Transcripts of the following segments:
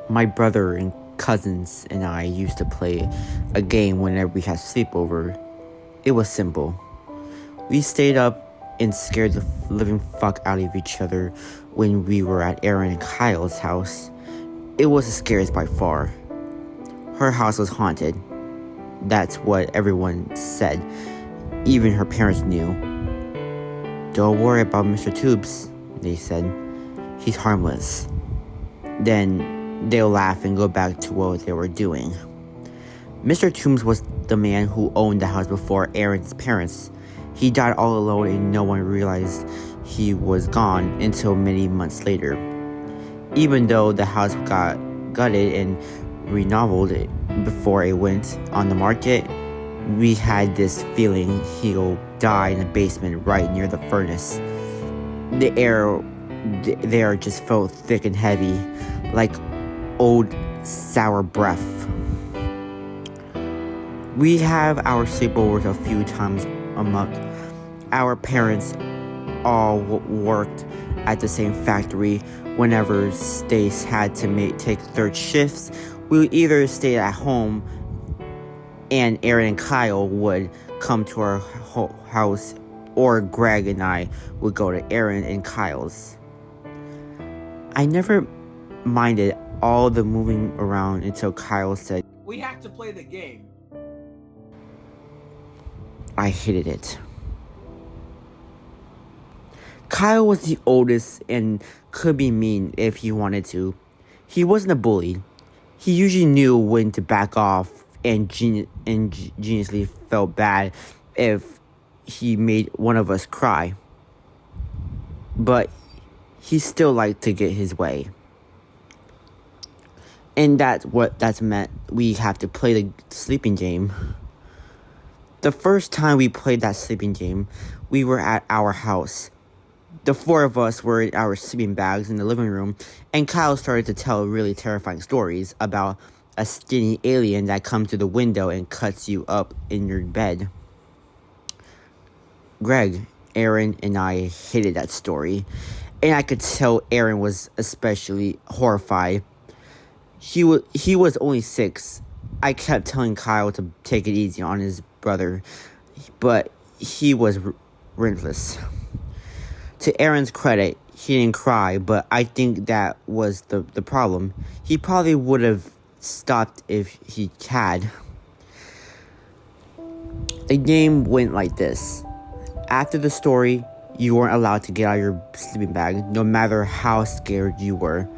My brother and cousins and I used to play a game whenever we had sleepover. It was simple. We stayed up and scared the living fuck out of each other when we were at Aaron and Kyle's house. It was the scariest by far. Her house was haunted. That's what everyone said. Even her parents knew. "Don't worry about Mr. Tubes," they said. "He's harmless." Then they'll laugh and go back to what they were doing. Mr. Toombs was the man who owned the house before Aaron's parents. He died all alone and no one realized he was gone until many months later. Even though the house got gutted and renovated before it went on the market, we had this feeling he'll die in the basement right near the furnace. The air there just felt thick and heavy, like old sour breath. We have our sleepovers a few times a month. Our parents all worked at the same factory. Whenever they had to take third shifts, we would either stay at home and Aaron and Kyle would come to our house, or Greg and I would go to Aaron and Kyle's. I never minded all the moving around until Kyle said, "We have to play the game." I hated it. Kyle was the oldest and could be mean if he wanted to. He wasn't a bully. He usually knew when to back off and geniusly felt bad if he made one of us cry. But he still liked to get his way. And that's meant. We have to play the sleeping game. The first time we played that sleeping game, we were at our house. The four of us were in our sleeping bags in the living room, and Kyle started to tell really terrifying stories about a skinny alien that comes to the window and cuts you up in your bed. Greg, Aaron, and I hated that story, and I could tell Aaron was especially horrified. He was only 6. I kept telling Kyle to take it easy on his brother, but he was relentless. To Aaron's credit, he didn't cry, but I think that was the problem. He probably would have stopped if he had. The game went like this. After the story, you weren't allowed to get out of your sleeping bag, no matter how scared you were.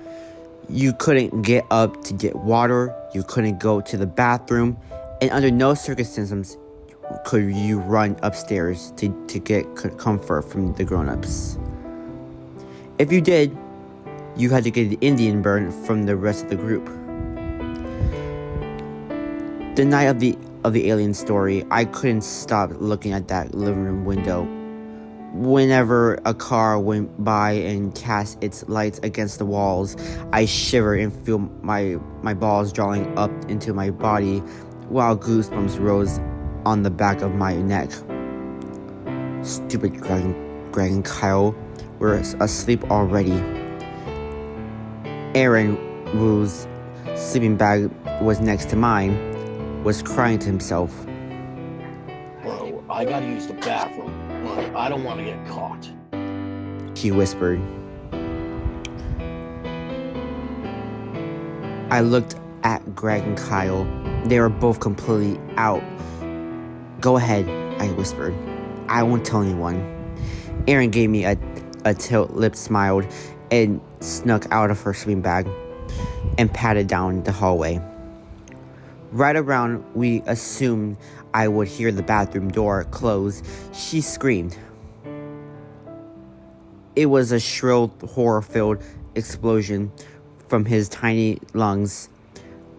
You couldn't get up to get water, you couldn't go to the bathroom, and under no circumstances could you run upstairs to get comfort from the grown-ups. If you did, you had to get the Indian burn from the rest of the group. The night of the alien story, I couldn't stop looking at that living room window. Whenever a car went by and cast its lights against the walls, I shivered and feel my balls drawing up into my body while goosebumps rose on the back of my neck. Stupid Greg and Kyle were asleep already. Aaron, whose sleeping bag was next to mine, was crying to himself. "Bro, I gotta use the bathroom, but I don't want to get caught," he whispered. I looked at Greg and Kyle. They were both completely out. "Go ahead," I whispered. "I won't tell anyone." Aaron gave me a tilt-lipped smile and snuck out of her sleeping bag and padded down the hallway. Right around we assumed I would hear the bathroom door close, she screamed. It was a shrill, horror-filled explosion from his tiny lungs,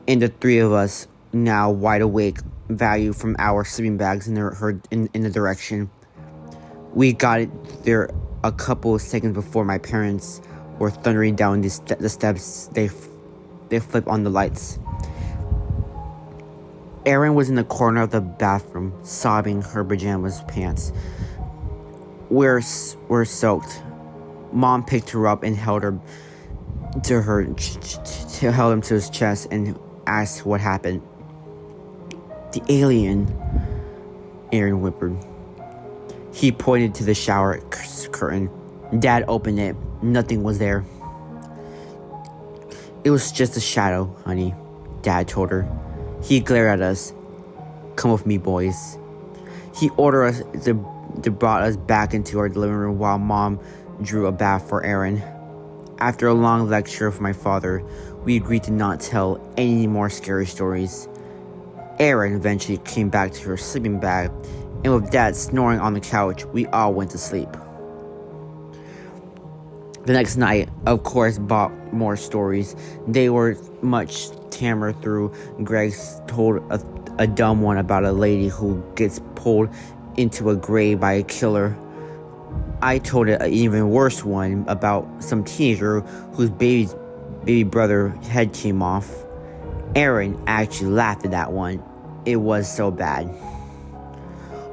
and the three of us, now wide awake, valued from our sleeping bags in the direction. We got there a couple of seconds before my parents were thundering down the steps. They flipped on the lights. Erin was in the corner of the bathroom, sobbing her pajamas pants. We're soaked. Mom picked her up and held him to his chest and asked what happened. "The alien," Aaron whimpered. He pointed to the shower curtain. Dad opened it. Nothing was there. "It was just a shadow, honey," Dad told her. He glared at us. "Come with me, boys." He ordered us to brought us back into our living room while Mom drew a bath for Aaron. After a long lecture from my father, we agreed to not tell any more scary stories. Aaron eventually came back to her sleeping bag, and with Dad snoring on the couch, we all went to sleep. The next night, of course, bought more stories. They were much tammer through. Greg told a dumb one about a lady who gets pulled into a grave by a killer. I told an even worse one about some teenager whose baby brother head came off. Aaron actually laughed at that one. It was so bad.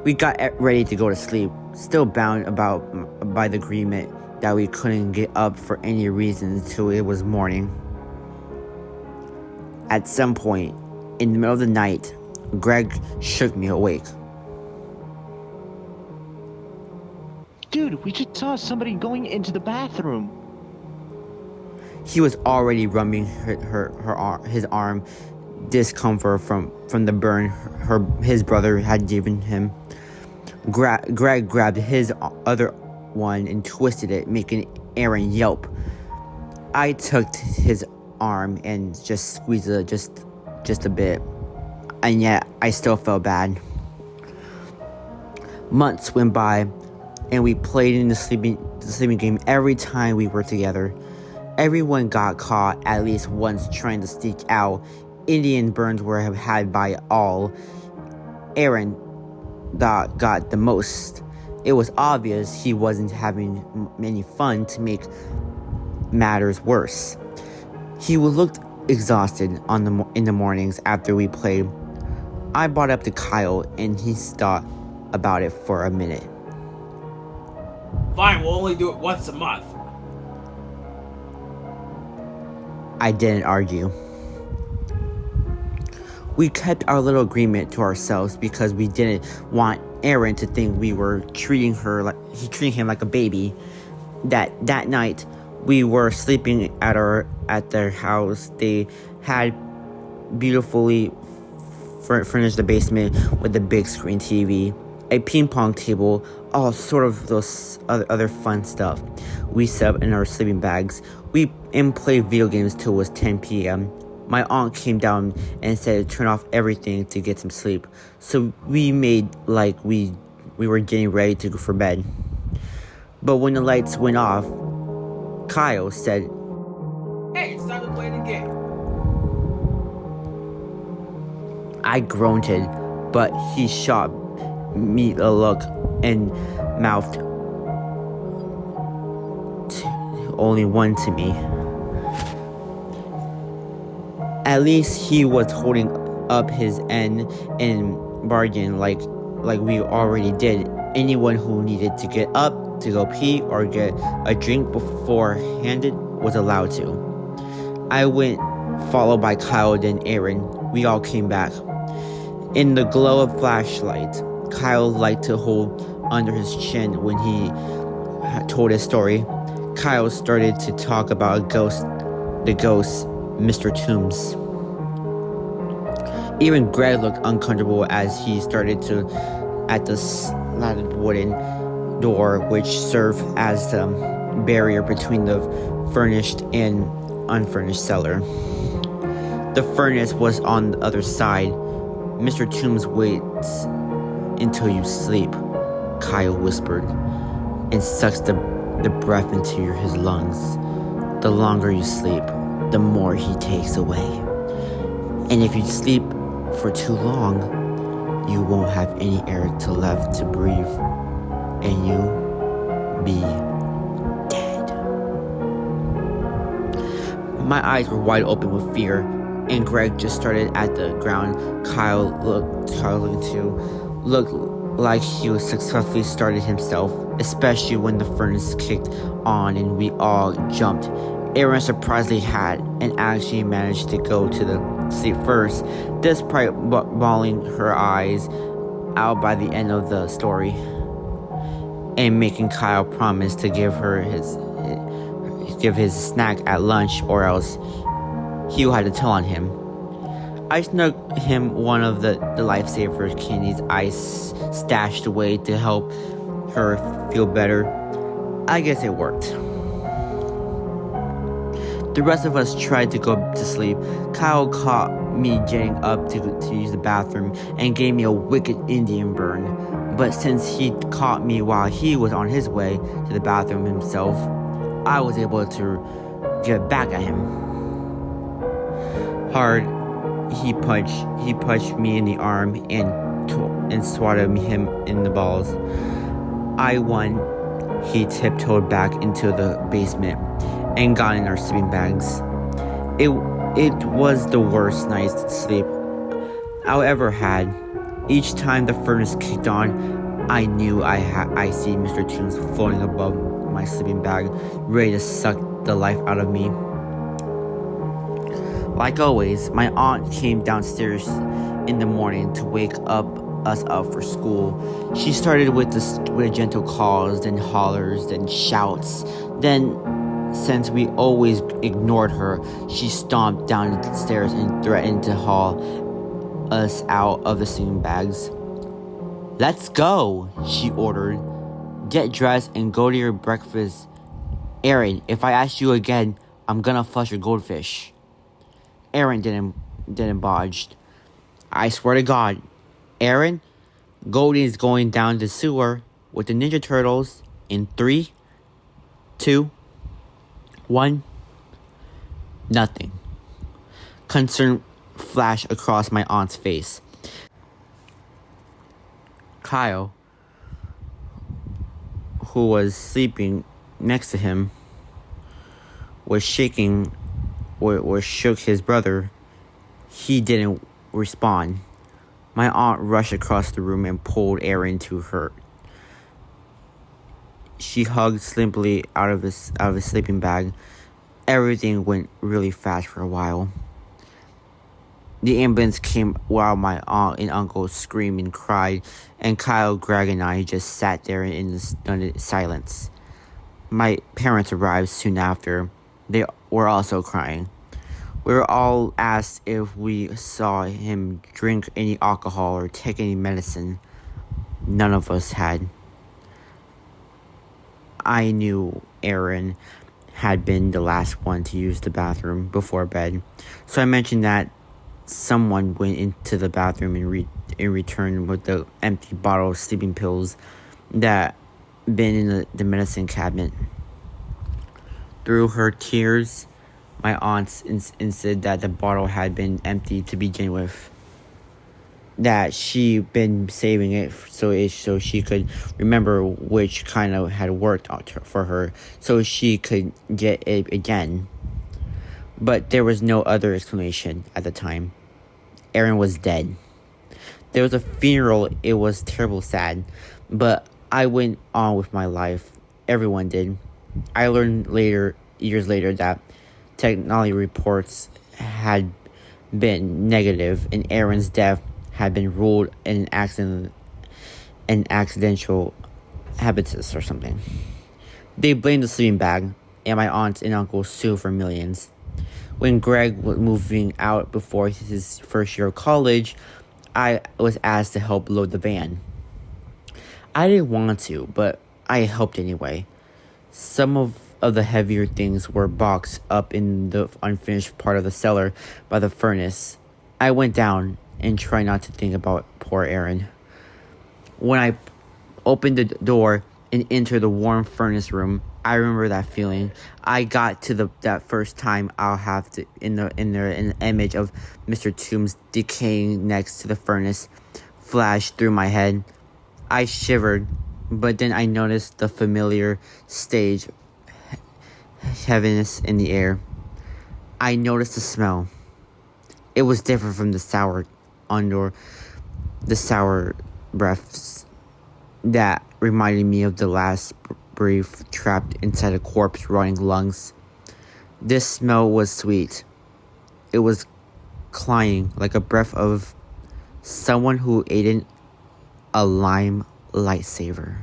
We got ready to go to sleep, still bound by the agreement that we couldn't get up for any reason until it was morning. At some point, in the middle of the night, Greg shook me awake. "Dude, we just saw somebody going into the bathroom." He was already rubbing his arm, discomfort from the burn his brother had given him. Greg grabbed his other one and twisted it, making Aaron yelp. I took his arm and just squeezed it just a bit, and yet I still felt bad. Months went by, and we played in the sleeping game every time we were together. Everyone got caught at least once trying to sneak out. Indian burns were had by all. Aaron got the most. It was obvious he wasn't having any fun. To make matters worse, he looked exhausted in the mornings after we played. I brought up to Kyle, and he thought about it for a minute. Fine, we'll only do it once a month. I didn't argue. We kept our little agreement to ourselves because we didn't want Aaron to think we were treating him like a baby. That night, we were sleeping at their house. They had beautifully furnished the basement with a big screen TV, a ping pong table, all sort of those other fun stuff. We sat in our sleeping bags. We played video games till it was 10 p.m. My aunt came down and said to turn off everything to get some sleep. So we made like we were getting ready to go for bed. But when the lights went off, Kyle said, "Hey, it's time to play the game." I grunted, but he shot me a look and mouthed, "Only one to me." At least he was holding up his end and bargain like we already did. Anyone who needed to get up to go pee or get a drink beforehand was allowed to. I went, followed by Kyle, then Aaron. We all came back. In the glow of flashlight, Kyle liked to hold under his chin when he told his story. Kyle started to talk about the ghost, Mr. Toombs. Even Greg looked uncomfortable as he started at the slatted wooden door which served as the barrier between the furnished and unfurnished cellar. The furnace was on the other side. "Mr. Toombs waits until you sleep," Kyle whispered, "and sucks the breath into his lungs. The longer you sleep, the more he takes away. And if you sleep for too long, you won't have any air left to breathe, and you'll be dead." My eyes were wide open with fear, and Greg just started at the ground. Kyle looked like he was successfully started himself. especially when the furnace kicked on and we all jumped. Aaron surprisingly had and actually managed to go to the sleep first, despite bawling her eyes out by the end of the story, and making Kyle promise to give his snack at lunch, or else he had to tell on him. I snuck him one of the lifesaver candies I stashed away to help her feel better. I guess it worked. The rest of us tried to go to sleep. Kyle caught me getting up to use the bathroom and gave me a wicked Indian burn. But since he caught me while he was on his way to the bathroom himself, I was able to get back at him. Hard, he punched me in the arm and swatted him in the balls. I won. He tiptoed back into the basement and got in our sleeping bags. It was the worst night's sleep I ever had. Each time the furnace kicked on, I knew I see Mr. Toombs floating above my sleeping bag, ready to suck the life out of me. Like always, my aunt came downstairs in the morning to wake us up for school. She started with gentle calls, then hollers, then shouts. Then, since we always ignored her, she stomped down the stairs and threatened to haul us out of the sleeping bags. "Let's go," she ordered. "Get dressed and go to your breakfast. Aaron, if I ask you again, I'm gonna flush your goldfish." Aaron didn't budge. "I swear to God, Aaron, Goldie is going down the sewer with the Ninja Turtles in 3, 2, 1. Nothing. Concern flashed across my aunt's face. Kyle, who was sleeping next to him, shook his brother. He didn't respond. My aunt rushed across the room and pulled Aaron to her. She hugged Slimply out of his sleeping bag. Everything went really fast for a while. The ambulance came while my aunt and uncle screamed and cried, and Kyle, Greg, and I just sat there in stunned silence. My parents arrived soon after. They were also crying. We were all asked if we saw him drink any alcohol or take any medicine. None of us had. I knew Aaron had been the last one to use the bathroom before bed, so I mentioned that someone went into the bathroom and returned with the empty bottle of sleeping pills that been in the medicine cabinet. Through her tears, my aunt insisted that the bottle had been empty to begin with, that she'd been saving it so she could remember which kind of had worked out for her, so she could get it again. But there was no other explanation at the time. Aaron was dead. There was a funeral. It was terrible sad, but I went on with my life. Everyone did. I learned years later, that technology reports had been negative, and Aaron's death had been ruled an accidental habitus or something. They blamed the sleeping bag, and my aunt and uncle sued for millions. When Greg was moving out before his first year of college, I was asked to help load the van. I didn't want to, but I helped anyway. Some of the heavier things were boxed up in the unfinished part of the cellar by the furnace. I went down and tried not to think about poor Aaron. When I opened the door and entered the warm furnace room, I remember that feeling. I got to that first time I'll have to in the image of Mr. Toombs decaying next to the furnace flashed through my head. I shivered, but then I noticed the familiar stage heaviness in the air. I noticed the smell. It was different from the sour breaths That reminded me of the last breath trapped inside a corpse's rotting lungs. This smell was sweet. It was clying like a breath of someone who ate a lime lightsaber.